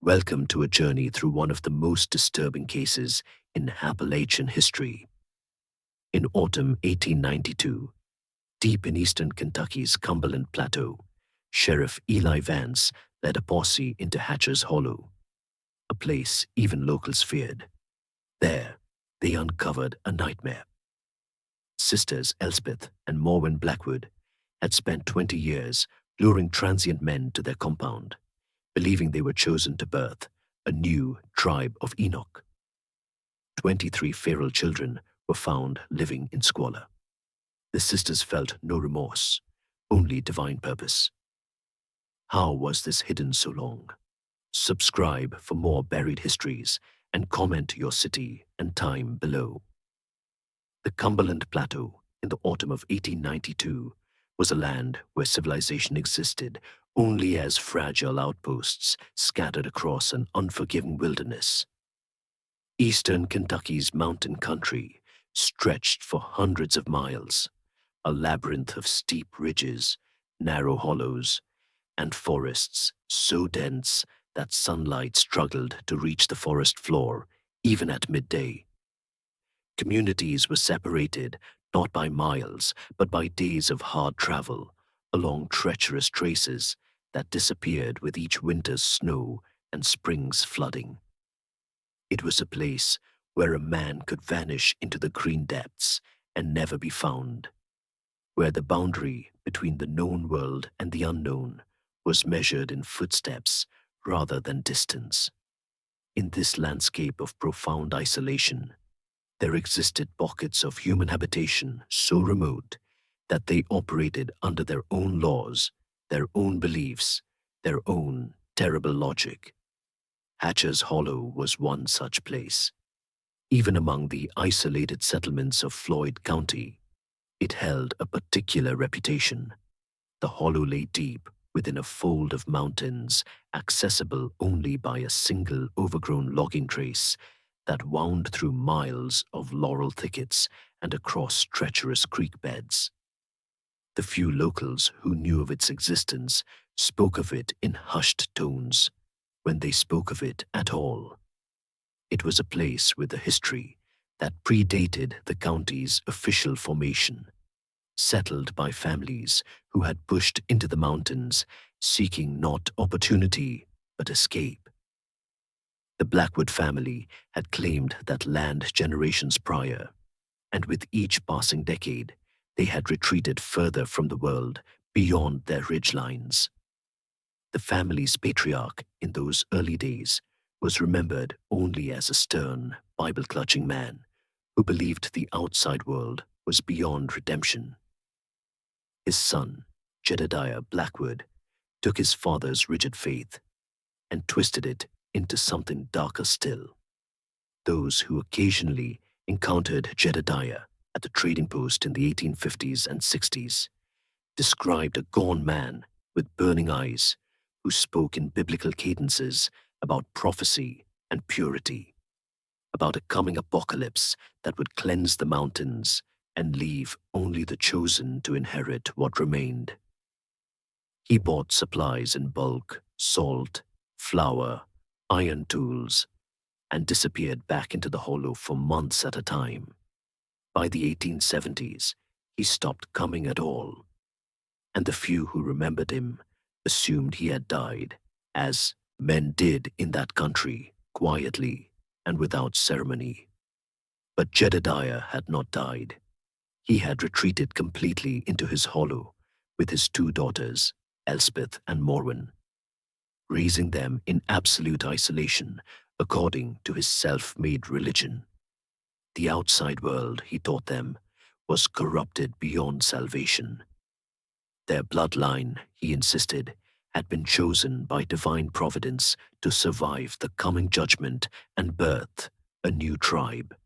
Welcome to a journey through one of the most disturbing cases in Appalachian history. In autumn 1892, deep in eastern Kentucky's Cumberland Plateau, Sheriff Eli Vance led a posse into Hatcher's Hollow, a place even locals feared. There, they uncovered a nightmare. Sisters Elspeth and Morwen Blackwood had spent 20 years luring transient men to their compound, believing they were chosen to birth a new tribe of Enoch. 23 feral children were found living in squalor. The sisters felt no remorse, only divine purpose. How was this hidden so long? Subscribe for more buried histories and comment your city and time below. The Cumberland Plateau in the autumn of 1892 was a land where civilization existed only as fragile outposts scattered across an unforgiving wilderness. Eastern Kentucky's mountain country stretched for hundreds of miles, a labyrinth of steep ridges, narrow hollows, and forests so dense that sunlight struggled to reach the forest floor even at midday. Communities were separated not by miles, but by days of hard travel along treacherous traces that disappeared with each winter's snow and spring's flooding. It was a place where a man could vanish into the green depths and never be found, where the boundary between the known world and the unknown was measured in footsteps rather than distance. In this landscape of profound isolation, there existed pockets of human habitation so remote that they operated under their own laws, their own beliefs, their own terrible logic. Hatcher's Hollow was one such place. Even among the isolated settlements of Floyd County, it held a particular reputation. The hollow lay deep within a fold of mountains, accessible only by a single overgrown logging trace that wound through miles of laurel thickets and across treacherous creek beds. The few locals who knew of its existence spoke of it in hushed tones, when they spoke of it at all. It was a place with a history that predated the county's official formation, settled by families who had pushed into the mountains, seeking not opportunity but escape. The Blackwood family had claimed that land generations prior, and with each passing decade, they had retreated further from the world beyond their ridgelines. The family's patriarch in those early days was remembered only as a stern, Bible-clutching man who believed the outside world was beyond redemption. His son, Jedediah Blackwood, took his father's rigid faith and twisted it into something darker still. Those who occasionally encountered Jedediah at the trading post in the 1850s and 60s described a gaunt man with burning eyes who spoke in biblical cadences about prophecy and purity, about a coming apocalypse that would cleanse the mountains and leave only the chosen to inherit what remained. He bought supplies in bulk, salt, flour, iron tools, and disappeared back into the hollow for months at a time. By the 1870s, he stopped coming at all, and the few who remembered him assumed he had died, as men did in that country, quietly and without ceremony. But Jedediah had not died. He had retreated completely into his hollow with his two daughters, Elspeth and Morwen, raising them in absolute isolation according to his self-made religion. The outside world, he taught them, was corrupted beyond salvation. Their bloodline, he insisted, had been chosen by divine providence to survive the coming judgment and birth a new tribe,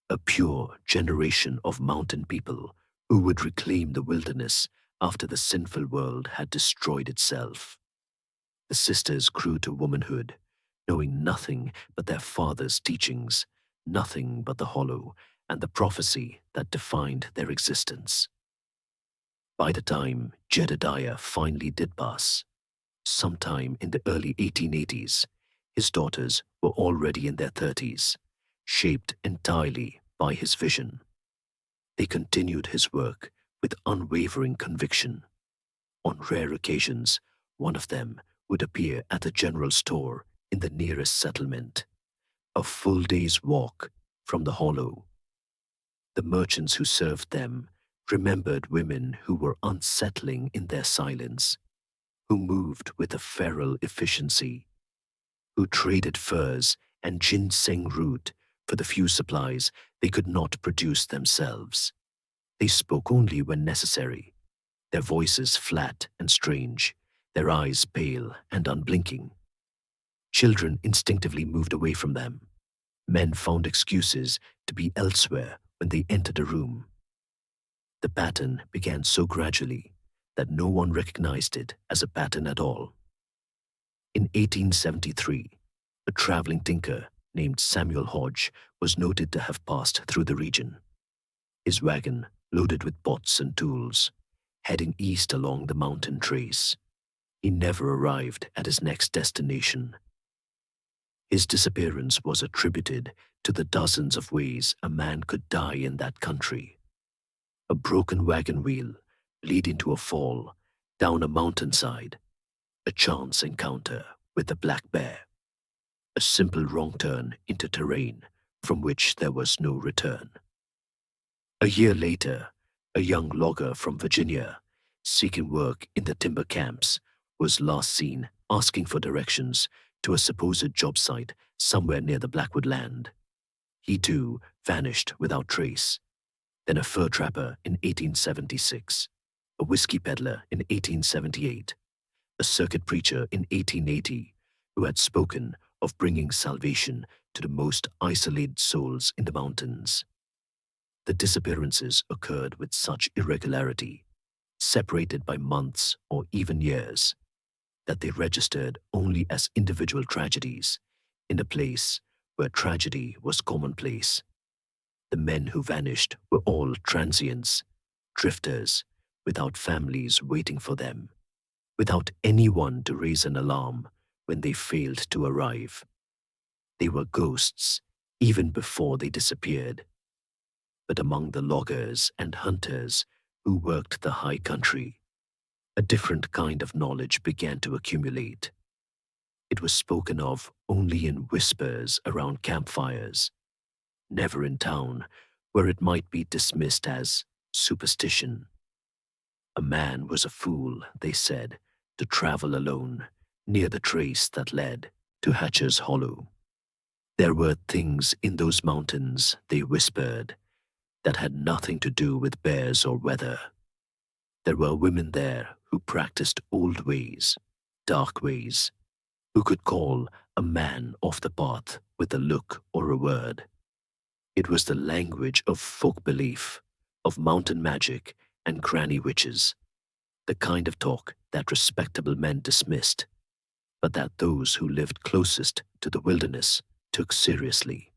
a pure generation of mountain people who would reclaim the wilderness after the sinful world had destroyed itself. The sisters grew to womanhood, knowing nothing but their father's teachings, nothing but the hollow and the prophecy that defined their existence. By the time Jedediah finally did pass, sometime in the early 1880s, His daughters were already in their 30s, shaped entirely by his vision. They continued his work with unwavering conviction. On rare occasions, one of them would appear at the general store in the nearest settlement, a full day's walk from the hollow. The merchants who served them remembered women who were unsettling in their silence, who moved with a feral efficiency, who traded furs and ginseng root for the few supplies they could not produce themselves. They spoke only when necessary, their voices flat and strange, their eyes pale and unblinking. Children instinctively moved away from them. Men found excuses to be elsewhere when they entered a room. The pattern began so gradually that no one recognized it as a pattern at all. In 1873, a traveling tinker named Samuel Hodge was noted to have passed through the region. His wagon, loaded with pots and tools, heading east along the mountain trace. He never arrived at his next destination. His disappearance was attributed to the dozens of ways a man could die in that country. A broken wagon wheel leading to a fall down a mountainside, a chance encounter with a black bear, a simple wrong turn into terrain from which there was no return. A year later, a young logger from Virginia, seeking work in the timber camps, was last seen asking for directions to a supposed job site somewhere near the Blackwood land. He too vanished without trace. Then a fur trapper in 1876, a whiskey peddler in 1878, a circuit preacher in 1880 who had spoken of bringing salvation to the most isolated souls in the mountains. The disappearances occurred with such irregularity, separated by months or even years, that they registered only as individual tragedies in a place where tragedy was commonplace. The men who vanished were all transients, drifters, without families waiting for them, without anyone to raise an alarm when they failed to arrive. They were ghosts even before they disappeared. But among the loggers and hunters who worked the high country, a different kind of knowledge began to accumulate. It was spoken of only in whispers around campfires, never in town, where it might be dismissed as superstition. A man was a fool, they said, to travel alone near the trace that led to Hatcher's Hollow. There were things in those mountains, they whispered, that had nothing to do with bears or weather. There were women there who practiced old ways, dark ways, who could call a man off the path with a look or a word. It was the language of folk belief, of mountain magic and granny witches, the kind of talk that respectable men dismissed, but that those who lived closest to the wilderness took seriously.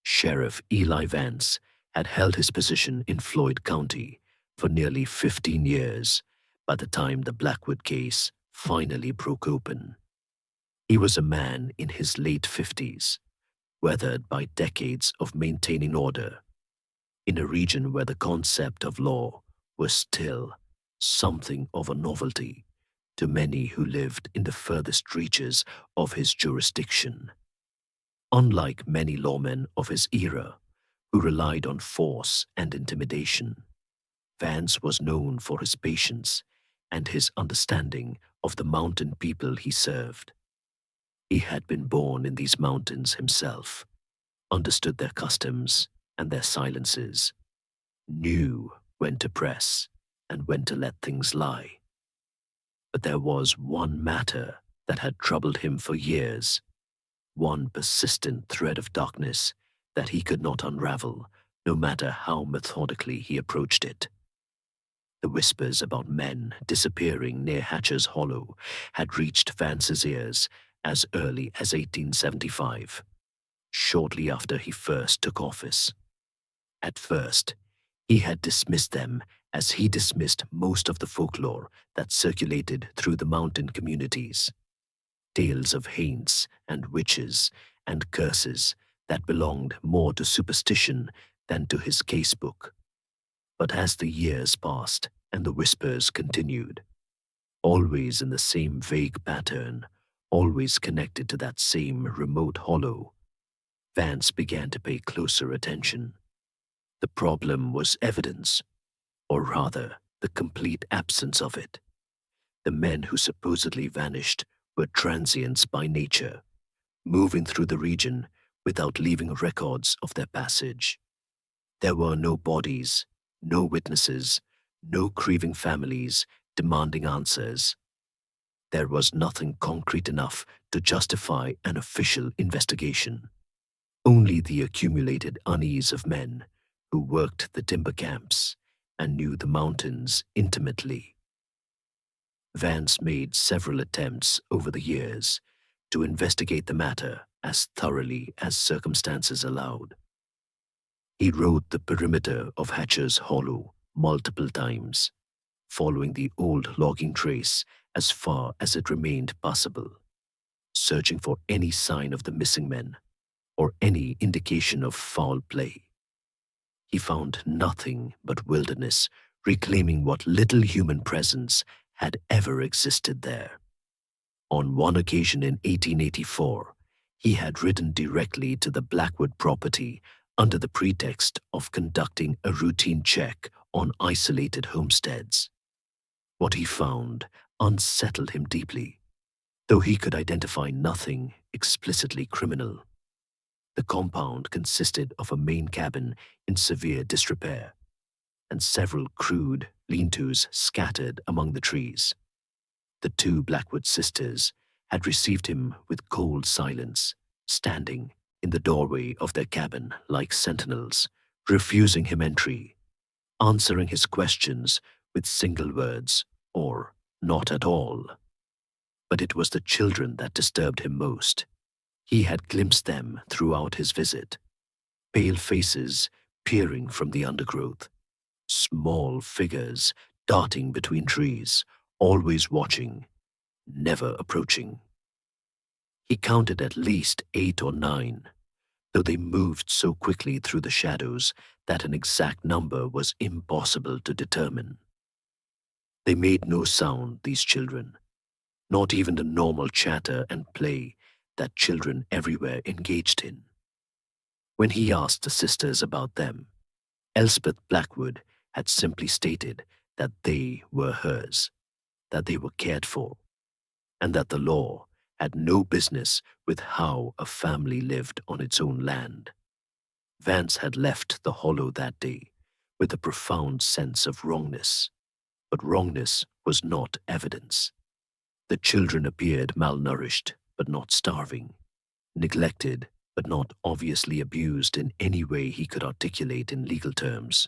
Sheriff Eli Vance had held his position in Floyd County for nearly 15 years by the time the Blackwood case finally broke open. He was a man in his late 50s, weathered by decades of maintaining order, in a region where the concept of law was still something of a novelty to many who lived in the furthest reaches of his jurisdiction. Unlike many lawmen of his era, who relied on force and intimidation, Vance was known for his patience and his understanding of the mountain people he served. He had been born in these mountains himself, understood their customs and their silences, knew when to press and when to let things lie. But there was one matter that had troubled him for years, one persistent thread of darkness that he could not unravel, no matter how methodically he approached it. The whispers about men disappearing near Hatcher's Hollow had reached Vance's ears as early as 1875, shortly after he first took office. At first, he had dismissed them as he dismissed most of the folklore that circulated through the mountain communities. tales of haints and witches and curses that belonged more to superstition than to his casebook. But as the years passed and the whispers continued, always in the same vague pattern, always connected to that same remote hollow, Vance began to pay closer attention. The problem was evidence, or rather, the complete absence of it. The men who supposedly vanished were transients by nature, moving through the region without leaving records of their passage. There were no bodies, no witnesses, no grieving families demanding answers. There was nothing concrete enough to justify an official investigation. Only the accumulated unease of men who worked the timber camps and knew the mountains intimately. Vance made several attempts over the years to investigate the matter as thoroughly as circumstances allowed. He rode the perimeter of Hatcher's Hollow multiple times, following the old logging trace as far as it remained possible, searching for any sign of the missing men or any indication of foul play. He found nothing but wilderness reclaiming what little human presence had ever existed there. On one occasion in 1884, he had ridden directly to the Blackwood property under the pretext of conducting a routine check on isolated homesteads. What he found unsettled him deeply, though he could identify nothing explicitly criminal. The compound consisted of a main cabin in severe disrepair and several crude lean-tos scattered among the trees. The two Blackwood sisters had received him with cold silence, standing in the doorway of their cabin like sentinels, refusing him entry, answering his questions with single words or not at all. But it was the children that disturbed him most. He had glimpsed them throughout his visit, pale faces peering from the undergrowth, small figures darting between trees, always watching, never approaching. He counted at least 8 or 9, though they moved so quickly through the shadows that an exact number was impossible to determine. They made no sound, these children, not even the normal chatter and play that children everywhere engaged in. When he asked the sisters about them, Elspeth Blackwood had simply stated that they were hers, that they were cared for, and that the law had no business with how a family lived on its own land. Vance had left the hollow that day with a profound sense of wrongness, but wrongness was not evidence. The children appeared malnourished but not starving, neglected but not obviously abused in any way he could articulate in legal terms.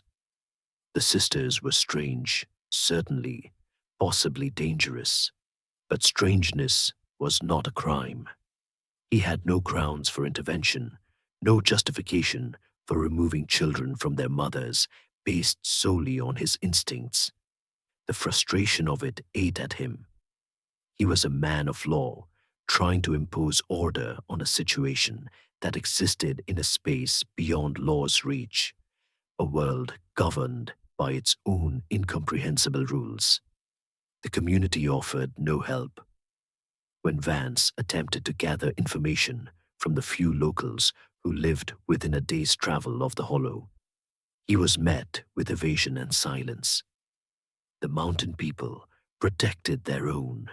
The sisters were strange, certainly, possibly dangerous, but strangeness was not a crime. He had no grounds for intervention, no justification for removing children from their mothers based solely on his instincts. The frustration of it ate at him. He was a man of law, trying to impose order on a situation that existed in a space beyond law's reach, a world governed by its own incomprehensible rules. The community offered no help. When Vance attempted to gather information from the few locals who lived within a day's travel of the hollow, he was met with evasion and silence. The mountain people protected their own,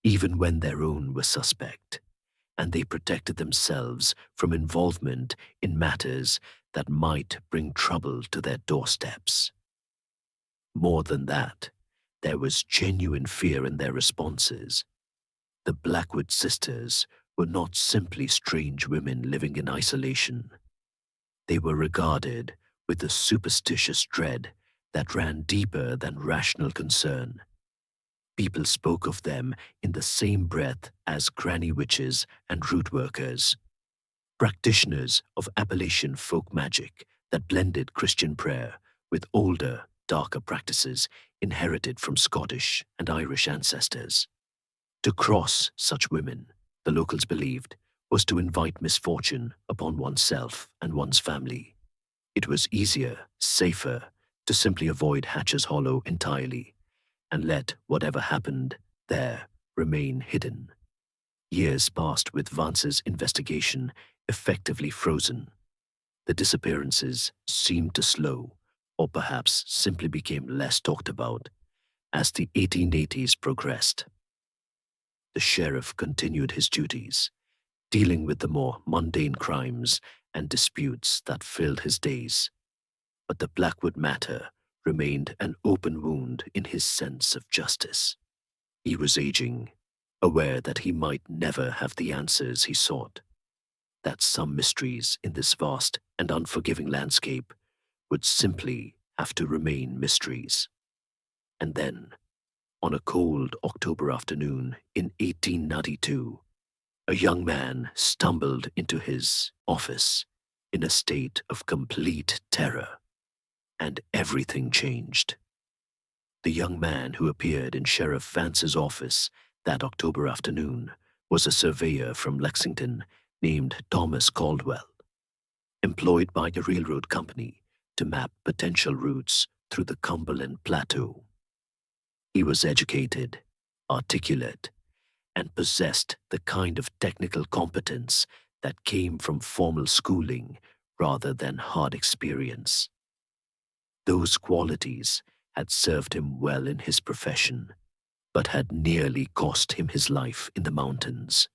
even when their own were suspect, and they protected themselves from involvement in matters that might bring trouble to their doorsteps. More than that, there was genuine fear in their responses. The Blackwood sisters were not simply strange women living in isolation. They were regarded with a superstitious dread that ran deeper than rational concern. People spoke of them in the same breath as granny witches and root workers, practitioners of Appalachian folk magic that blended Christian prayer with older, darker practices inherited from Scottish and Irish ancestors. To cross such women the locals believed, was to invite misfortune upon oneself and one's family. It was easier, safer, to simply avoid Hatcher's Hollow entirely and let whatever happened there remain hidden. Years passed with Vance's investigation effectively frozen. The disappearances seemed to slow, or perhaps simply became less talked about, as the 1880s progressed. The sheriff continued his duties, dealing with the more mundane crimes and disputes that filled his days. But the Blackwood matter remained an open wound in his sense of justice. He was aging, aware that he might never have the answers he sought, that some mysteries in this vast and unforgiving landscape would simply have to remain mysteries. And then, on a cold October afternoon in 1892, a young man stumbled into his office in a state of complete terror, and everything changed. The young man who appeared in Sheriff Vance's office that October afternoon was a surveyor from Lexington named Thomas Caldwell, employed by a railroad company to map potential routes through the Cumberland Plateau. He was educated, articulate, and possessed the kind of technical competence that came from formal schooling rather than hard experience. Those qualities had served him well in his profession, but had nearly cost him his life in the mountains.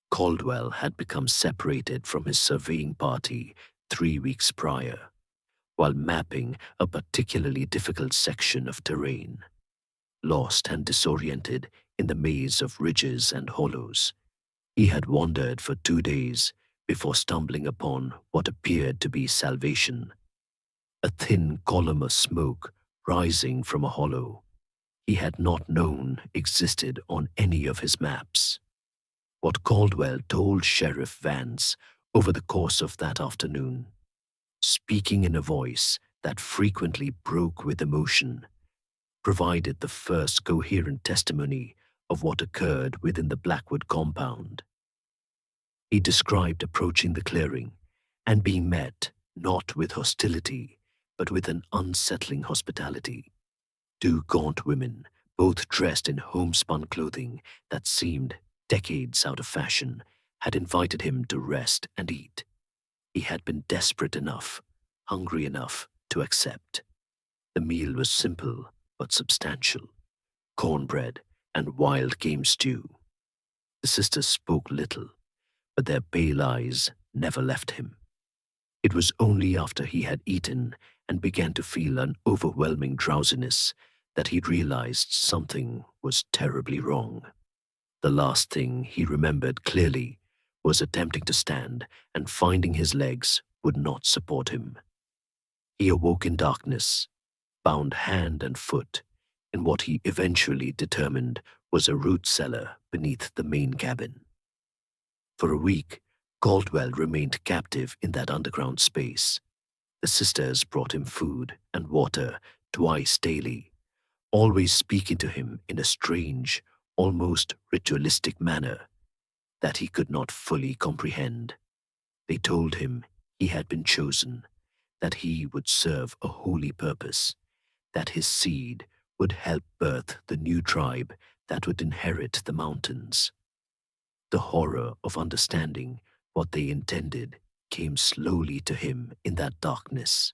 Caldwell had become separated from his surveying party 3 weeks prior, while mapping a particularly difficult section of terrain. Lost and disoriented in the maze of ridges and hollows, he had wandered for 2 days before stumbling upon what appeared to be salvation. A thin column of smoke rising from a hollow he had not known existed on any of his maps. What Caldwell told Sheriff Vance over the course of that afternoon, speaking in a voice that frequently broke with emotion, provided the first coherent testimony of what occurred within the Blackwood compound. He described approaching the clearing and being met not with hostility, but with an unsettling hospitality. 2 gaunt women, both dressed in homespun clothing that seemed decades out of fashion, had invited him to rest and eat. He had been desperate enough, hungry enough to accept. The meal was simple but substantial: cornbread and wild game stew. The sisters spoke little, but their pale eyes never left him. It was only after he had eaten and began to feel an overwhelming drowsiness that he realized something was terribly wrong. The last thing he remembered clearly was attempting to stand and finding his legs would not support him. He awoke in darkness, bound hand and foot in what he eventually determined was a root cellar beneath the main cabin. For a week, Caldwell remained captive in that underground space. The sisters brought him food and water twice daily, always speaking to him in a strange, almost ritualistic manner that he could not fully comprehend. They told him he had been chosen, that he would serve a holy purpose, that his seed would help birth the new tribe that would inherit the mountains. The horror of understanding what they intended came slowly to him in that darkness.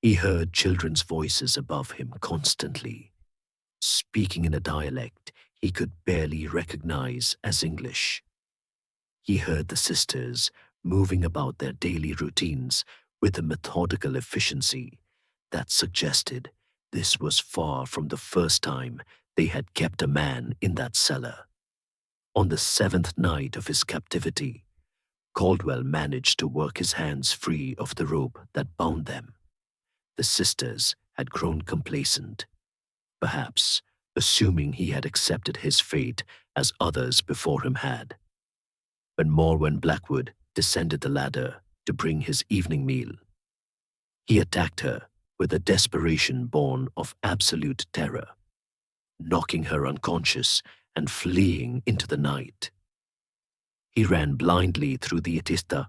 He heard children's voices above him constantly, speaking in a dialect he could barely recognize as English. He heard the sisters moving about their daily routines with a methodical efficiency that suggested this was far from the first time they had kept a man in that cellar. On the 7th night of his captivity, Caldwell managed to work his hands free of the rope that bound them. The sisters had grown complacent, perhaps assuming he had accepted his fate as others before him had. When Morwen Blackwood descended the ladder to bring his evening meal, he attacked her with a desperation born of absolute terror, knocking her unconscious and fleeing into the night. He ran blindly through the Itista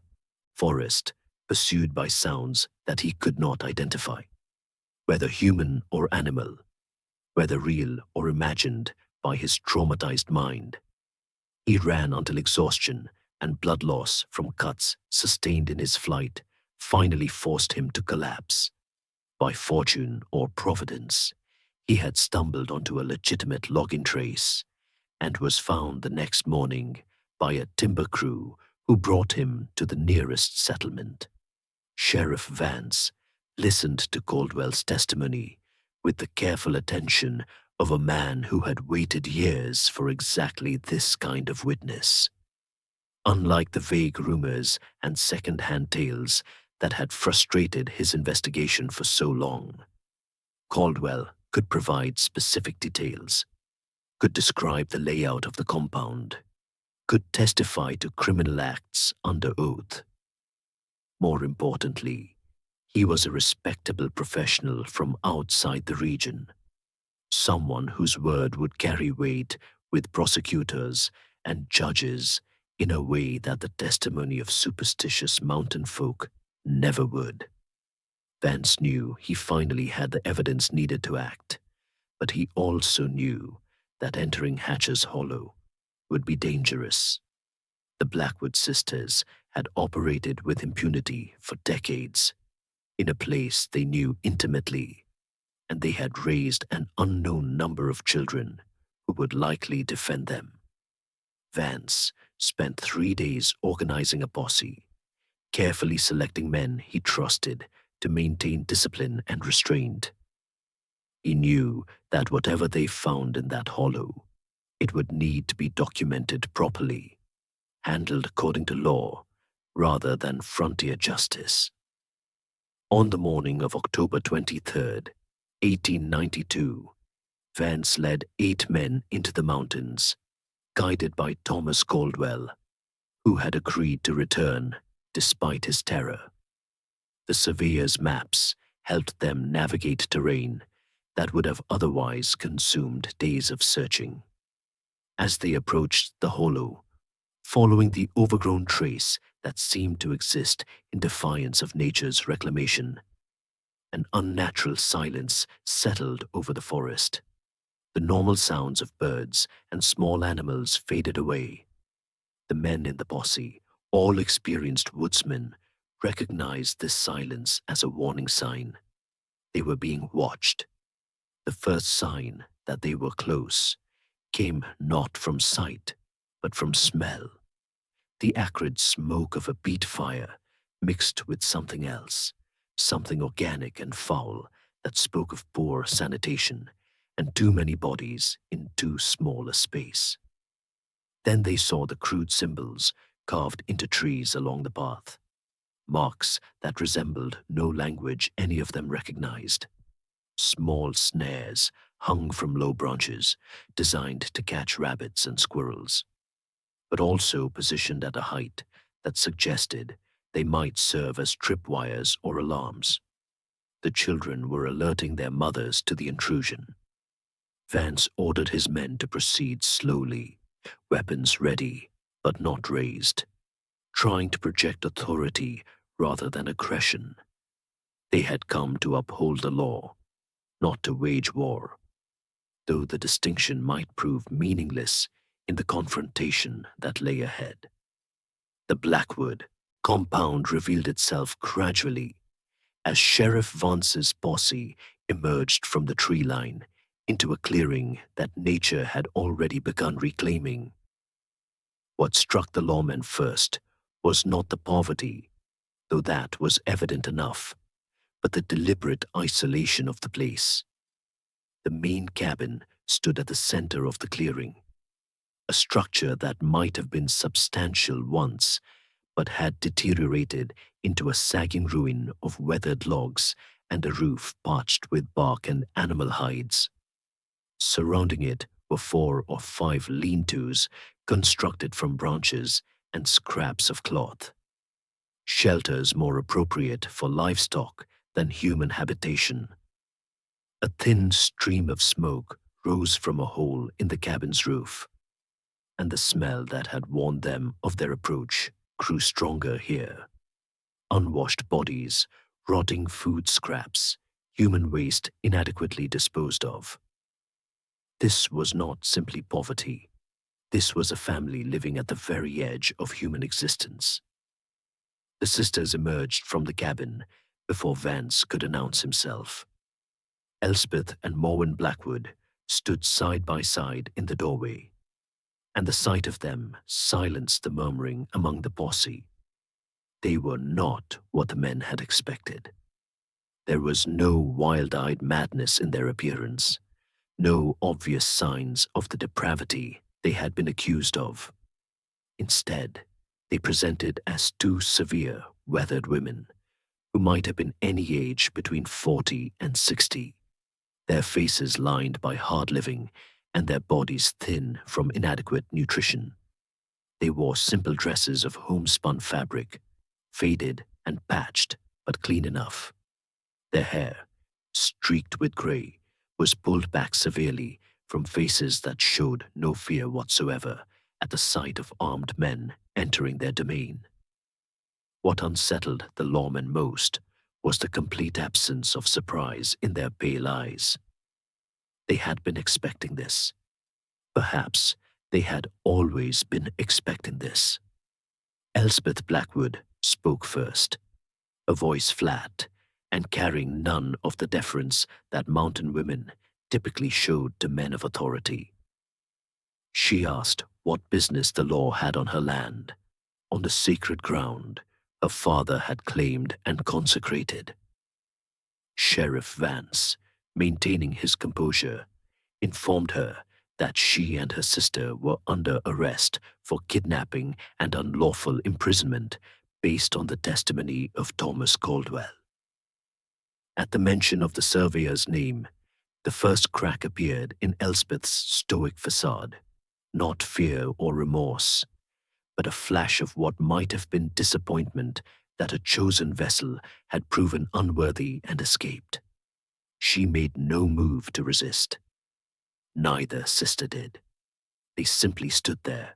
forest, pursued by sounds that he could not identify, whether human or animal, whether real or imagined by his traumatized mind. He ran until exhaustion and blood loss from cuts sustained in his flight finally forced him to collapse. By fortune or providence, he had stumbled onto a legitimate logging trace and was found the next morning by a timber crew who brought him to the nearest settlement. Sheriff Vance listened to Caldwell's testimony with the careful attention of a man who had waited years for exactly this kind of witness. Unlike the vague rumors and second-hand tales that had frustrated his investigation for so long, Caldwell could provide specific details, could describe the layout of the compound, could testify to criminal acts under oath. More importantly, he was a respectable professional from outside the region, someone whose word would carry weight with prosecutors and judges in a way that the testimony of superstitious mountain folk never would. Vance knew he finally had the evidence needed to act, but he also knew that entering Hatcher's Hollow would be dangerous. The Blackwood sisters had operated with impunity for decades, in a place they knew intimately, and they had raised an unknown number of children who would likely defend them. Vance spent 3 days organizing a posse, carefully selecting men he trusted to maintain discipline and restraint. He knew that whatever they found in that hollow, it would need to be documented properly, handled according to law, rather than frontier justice. On the morning of October 23rd, 1892, Vance led 8 men into the mountains, guided by Thomas Caldwell, who had agreed to return despite his terror. The surveyor's maps helped them navigate terrain that would have otherwise consumed days of searching. As they approached the hollow, following the overgrown trace that seemed to exist in defiance of nature's reclamation, an unnatural silence settled over the forest. The normal sounds of birds and small animals faded away. The men in the posse, all experienced woodsmen, recognized this silence as a warning sign. They were being watched. The first sign that they were close came not from sight, but from smell. The acrid smoke of a peat fire mixed with something else, something organic and foul that spoke of poor sanitation and too many bodies in too small a space. Then they saw the crude symbols carved into trees along the path, marks that resembled no language any of them recognized. Small snares hung from low branches, designed to catch rabbits and squirrels, but also positioned at a height that suggested they might serve as tripwires or alarms. The children were alerting their mothers to the intrusion. Vance ordered his men to proceed slowly, weapons ready but not raised, trying to project authority rather than aggression. They had come to uphold the law, not to wage war, though the distinction might prove meaningless in the confrontation that lay ahead. The Blackwood compound revealed itself gradually as Sheriff Vance's posse emerged from the tree line into a clearing that nature had already begun reclaiming. What struck the lawmen first was not the poverty, though that was evident enough, but the deliberate isolation of the place. The main cabin stood at the center of the clearing, a structure that might have been substantial once, but had deteriorated into a sagging ruin of weathered logs and a roof patched with bark and animal hides. Surrounding it were 4 or 5 lean-tos constructed from branches and scraps of cloth, shelters more appropriate for livestock than human habitation. A thin stream of smoke rose from a hole in the cabin's roof. and the smell that had warned them of their approach grew stronger here. Unwashed bodies, rotting food scraps, human waste inadequately disposed of. This was not simply poverty. This was a family living at the very edge of human existence. The sisters emerged from the cabin before Vance could announce himself. Elspeth and Morwen Blackwood stood side by side in the doorway, and the sight of them silenced the murmuring among the posse. They were not what the men had expected. There was no wild-eyed madness in their appearance, no obvious signs of the depravity they had been accused of. Instead, they presented as two severe, weathered women who might have been any age between 40 and 60, their faces lined by hard living and their bodies thin from inadequate nutrition. They wore simple dresses of homespun fabric, faded and patched, but clean enough. Their hair, streaked with gray, was pulled back severely from faces that showed no fear whatsoever at the sight of armed men entering their domain. What unsettled the lawmen most was the complete absence of surprise in their pale eyes. They had been expecting this. Perhaps they had always been expecting this. Elspeth Blackwood spoke first, a voice flat and carrying none of the deference that mountain women typically showed to men of authority. She asked what business the law had on her land, on the sacred ground her father had claimed and consecrated. Sheriff Vance, maintaining his composure, informed her that she and her sister were under arrest for kidnapping and unlawful imprisonment based on the testimony of Thomas Caldwell. At the mention of the surveyor's name, the first crack appeared in Elspeth's stoic facade, not fear or remorse, but a flash of what might have been disappointment that a chosen vessel had proven unworthy and escaped. She made no move to resist. Neither sister did. They simply stood there,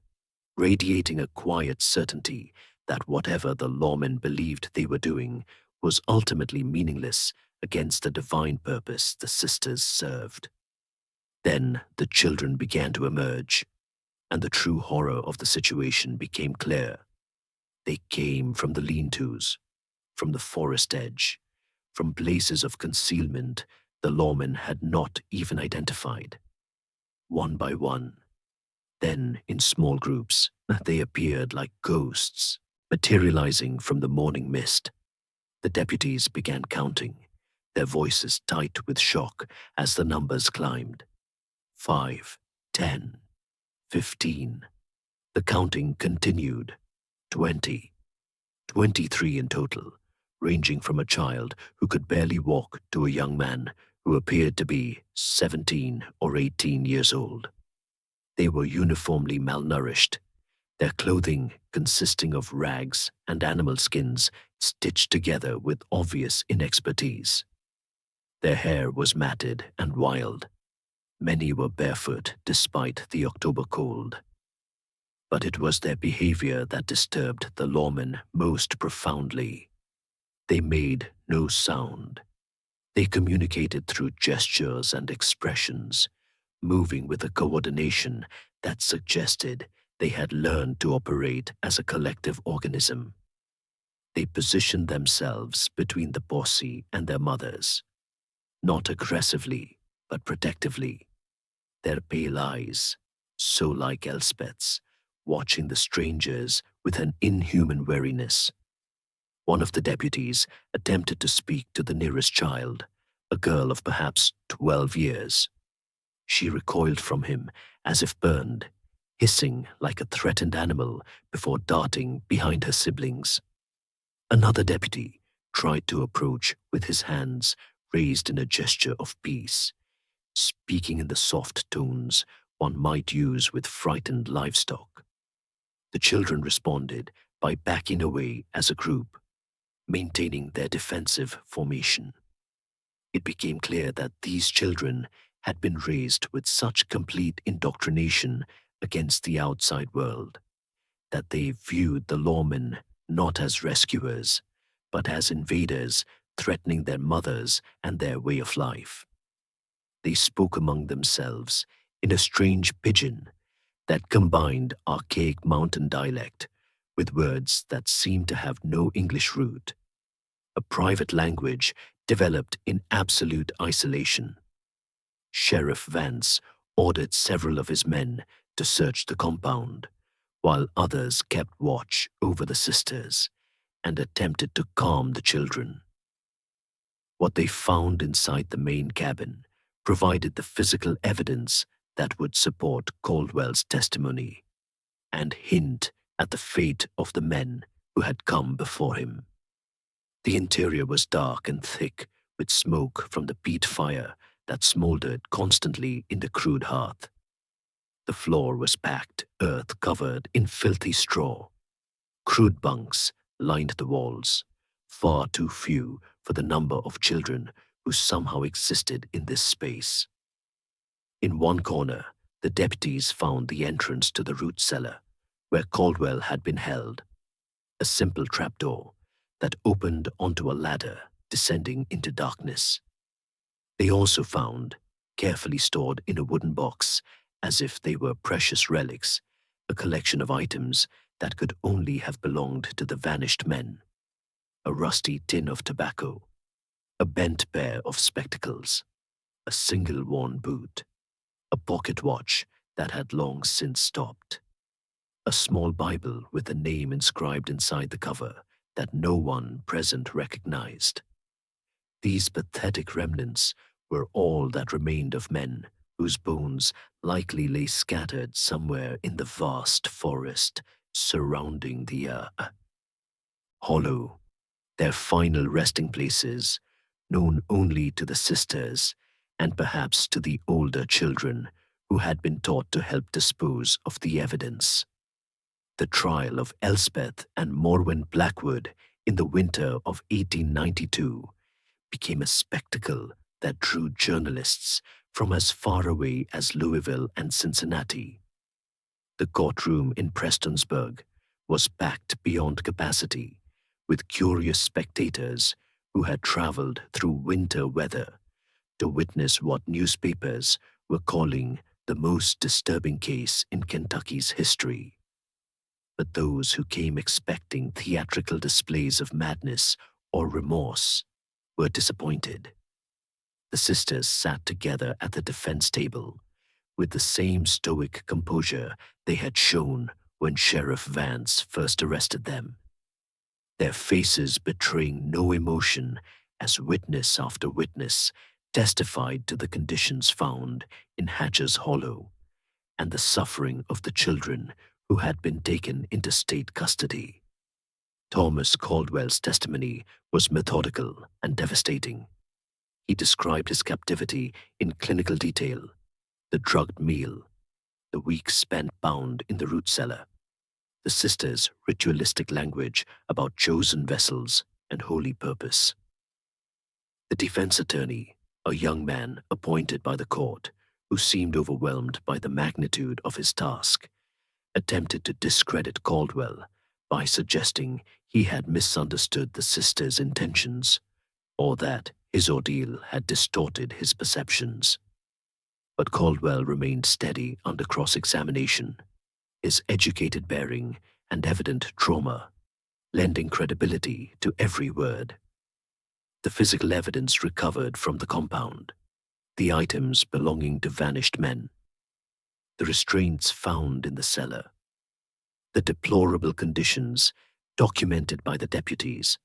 radiating a quiet certainty that whatever the lawmen believed they were doing was ultimately meaningless against the divine purpose the sisters served. Then the children began to emerge, and the true horror of the situation became clear. They came from the lean-tos, from the forest edge, from places of concealment the lawmen had not even identified. One by one, then in small groups, they appeared like ghosts, materializing from the morning mist. The deputies began counting, their voices tight with shock as the numbers climbed. 5, 10, 15. The counting continued. 20. 23 in total, ranging from a child who could barely walk to a young man who appeared to be 17 or 18 years old. They were uniformly malnourished, their clothing consisting of rags and animal skins stitched together with obvious inexpertise. Their hair was matted and wild. Many were barefoot despite the October cold. But it was their behavior that disturbed the lawmen most profoundly. They made no sound. They communicated through gestures and expressions, moving with a coordination that suggested they had learned to operate as a collective organism. They positioned themselves between the posse and their mothers, not aggressively, but protectively. Their pale eyes, so like Elspeth's, watching the strangers with an inhuman wariness. One of the deputies attempted to speak to the nearest child, a girl of perhaps 12 years. She recoiled from him as if burned, hissing like a threatened animal before darting behind her siblings. Another deputy tried to approach with his hands raised in a gesture of peace, speaking in the soft tones one might use with frightened livestock. The children responded by backing away as a group, maintaining their defensive formation. It became clear that these children had been raised with such complete indoctrination against the outside world, that they viewed the lawmen not as rescuers, but as invaders threatening their mothers and their way of life. They spoke among themselves in a strange pidgin that combined archaic mountain dialect with words that seemed to have no English root, a private language developed in absolute isolation. Sheriff Vance ordered several of his men to search the compound, while others kept watch over the sisters and attempted to calm the children. What they found inside the main cabin provided the physical evidence that would support Caldwell's testimony and hint at the fate of the men who had come before him. The interior was dark and thick with smoke from the peat fire that smoldered constantly in the crude hearth. The floor was packed earth covered in filthy straw. Crude bunks lined the walls, far too few for the number of children who somehow existed in this space. In one corner, the deputies found the entrance to the root cellar, where Caldwell had been held, a simple trapdoor that opened onto a ladder descending into darkness. They also found, carefully stored in a wooden box, as if they were precious relics, a collection of items that could only have belonged to the vanished men. A rusty tin of tobacco, a bent pair of spectacles, a single worn boot, a pocket watch that had long since stopped, a small Bible with a name inscribed inside the cover that no one present recognized. These pathetic remnants were all that remained of men whose bones likely lay scattered somewhere in the vast forest surrounding the hollow, their final resting places, known only to the sisters and perhaps to the older children who had been taught to help dispose of the evidence. The trial of Elspeth and Morwen Blackwood in the winter of 1892 became a spectacle that drew journalists from as far away as Louisville and Cincinnati. The courtroom in Prestonsburg was packed beyond capacity with curious spectators who had traveled through winter weather to witness what newspapers were calling the most disturbing case in Kentucky's history. But those who came expecting theatrical displays of madness or remorse were disappointed. The sisters sat together at the defense table with the same stoic composure they had shown when Sheriff Vance first arrested them, their faces betraying no emotion as witness after witness testified to the conditions found in Hatcher's Hollow and the suffering of the children who had been taken into state custody. Thomas Caldwell's testimony was methodical and devastating. He described his captivity in clinical detail, the drugged meal, the weeks spent bound in the root cellar, the sisters' ritualistic language about chosen vessels and holy purpose. The defense attorney, a young man appointed by the court who seemed overwhelmed by the magnitude of his task, attempted to discredit Caldwell by suggesting he had misunderstood the sisters' intentions or that his ordeal had distorted his perceptions. But Caldwell remained steady under cross-examination, his educated bearing and evident trauma lending credibility to every word. The physical evidence recovered from the compound, the items belonging to vanished men, the restraints found in the cellar, the deplorable conditions documented by the deputies,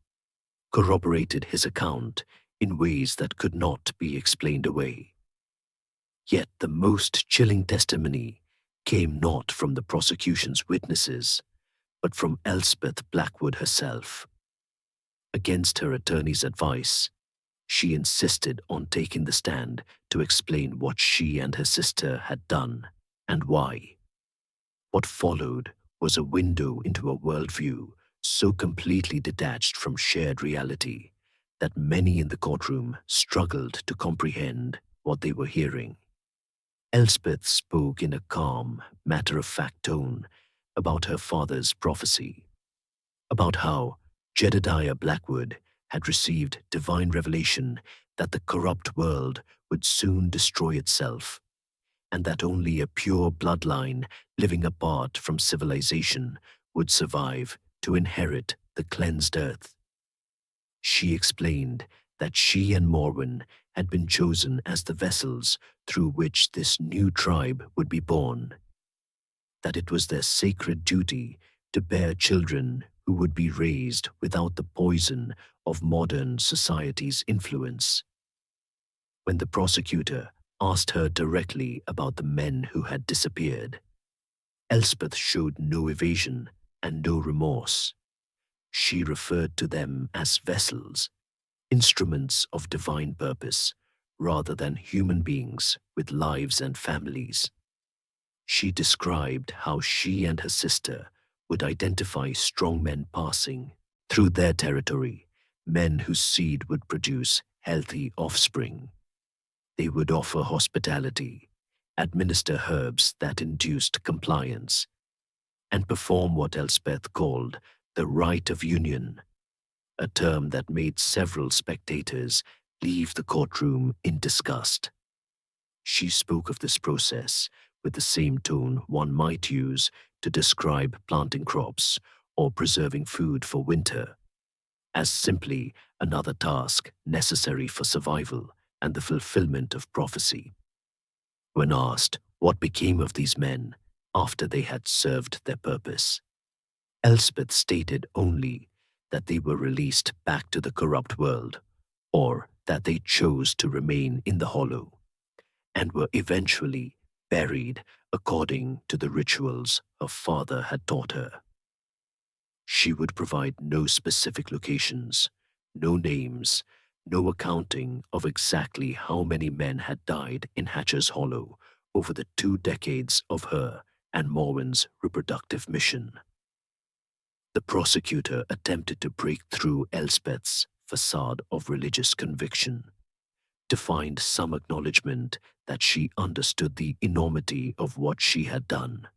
corroborated his account in ways that could not be explained away. Yet the most chilling testimony came not from the prosecution's witnesses, but from Elspeth Blackwood herself. Against her attorney's advice, she insisted on taking the stand to explain what she and her sister had done and why. What followed was a window into a worldview so completely detached from shared reality that many in the courtroom struggled to comprehend what they were hearing. Elspeth spoke in a calm, matter-of-fact tone about her father's prophecy, about how Jedediah Blackwood had received divine revelation that the corrupt world would soon destroy itself, and that only a pure bloodline living apart from civilization would survive to inherit the cleansed earth. She explained that she and Morwen had been chosen as the vessels through which this new tribe would be born, that it was their sacred duty to bear children who would be raised without the poison of modern society's influence. When the prosecutor asked her directly about the men who had disappeared, Elspeth showed no evasion and no remorse. She referred to them as vessels, instruments of divine purpose, rather than human beings with lives and families. She described how she and her sister would identify strong men passing through their territory, men whose seed would produce healthy offspring. They would offer hospitality, administer herbs that induced compliance, and perform what Elspeth called the rite of union, a term that made several spectators leave the courtroom in disgust. She spoke of this process with the same tone one might use to describe planting crops or preserving food for winter, as simply another task necessary for survival and the fulfillment of prophecy. When asked what became of these men after they had served their purpose, Elspeth stated only that they were released back to the corrupt world, or that they chose to remain in the hollow, and were eventually buried according to the rituals her father had taught her. She would provide no specific locations, no names, no accounting of exactly how many men had died in Hatcher's Hollow over the 2 decades of her and Morwen's reproductive mission. The prosecutor attempted to break through Elspeth's facade of religious conviction, to find some acknowledgement that she understood the enormity of what she had done.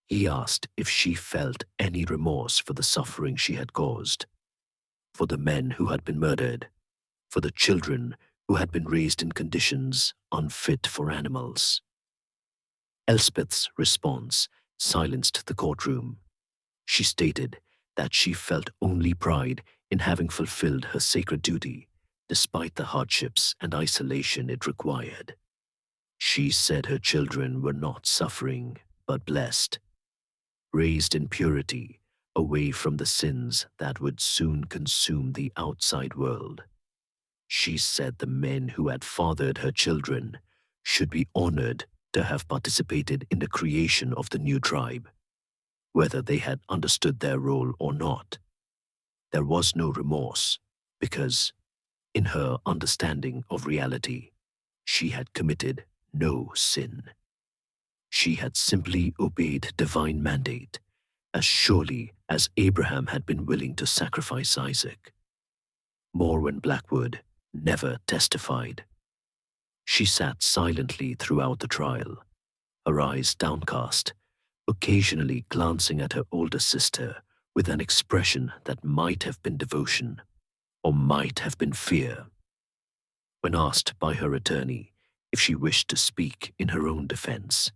He asked if she felt any remorse for the suffering she had caused, for the men who had been murdered, for the children who had been raised in conditions unfit for animals. Elspeth's response silenced the courtroom. She stated that she felt only pride in having fulfilled her sacred duty, despite the hardships and isolation it required. She said her children were not suffering, but blessed, raised in purity, away from the sins that would soon consume the outside world. She said the men who had fathered her children should be honored to have participated in the creation of the new tribe, whether they had understood their role or not. There was no remorse, because, in her understanding of reality, she had committed no sin. She had simply obeyed divine mandate, as surely as Abraham had been willing to sacrifice Isaac. Morwen Blackwood never testified. She sat silently throughout the trial, her eyes downcast, occasionally glancing at her older sister with an expression that might have been devotion or might have been fear. When asked by her attorney if she wished to speak in her own defense,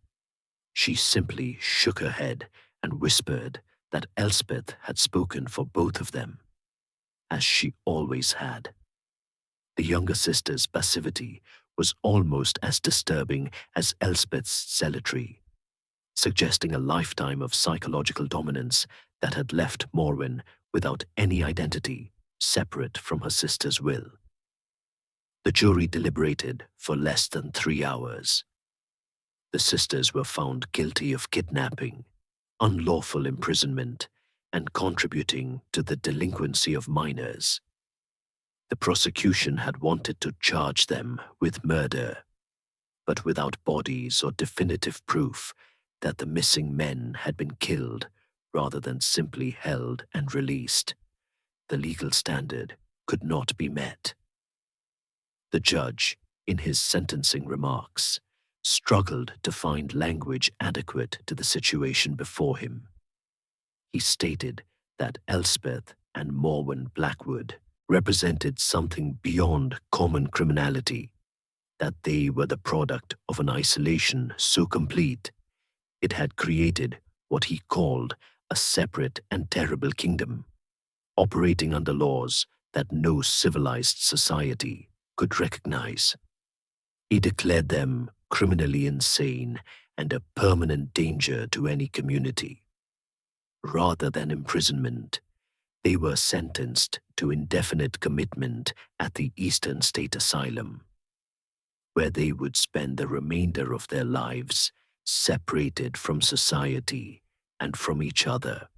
she simply shook her head and whispered that Elspeth had spoken for both of them, as she always had. The younger sister's passivity was almost as disturbing as Elspeth's zealotry, suggesting a lifetime of psychological dominance that had left Morwen without any identity separate from her sister's will. The jury deliberated for less than 3 hours. The sisters were found guilty of kidnapping, unlawful imprisonment, and contributing to the delinquency of minors. The prosecution had wanted to charge them with murder, but without bodies or definitive proof that the missing men had been killed rather than simply held and released, the legal standard could not be met. The judge, in his sentencing remarks, struggled to find language adequate to the situation before him. He stated that Elspeth and Morwen Blackwood represented something beyond common criminality, that they were the product of an isolation so complete it had created what he called a separate and terrible kingdom, operating under laws that no civilized society could recognize. He declared them criminally insane and a permanent danger to any community. Rather than imprisonment, they were sentenced to indefinite commitment at the Eastern State Asylum, where they would spend the remainder of their lives separated from society and from each other.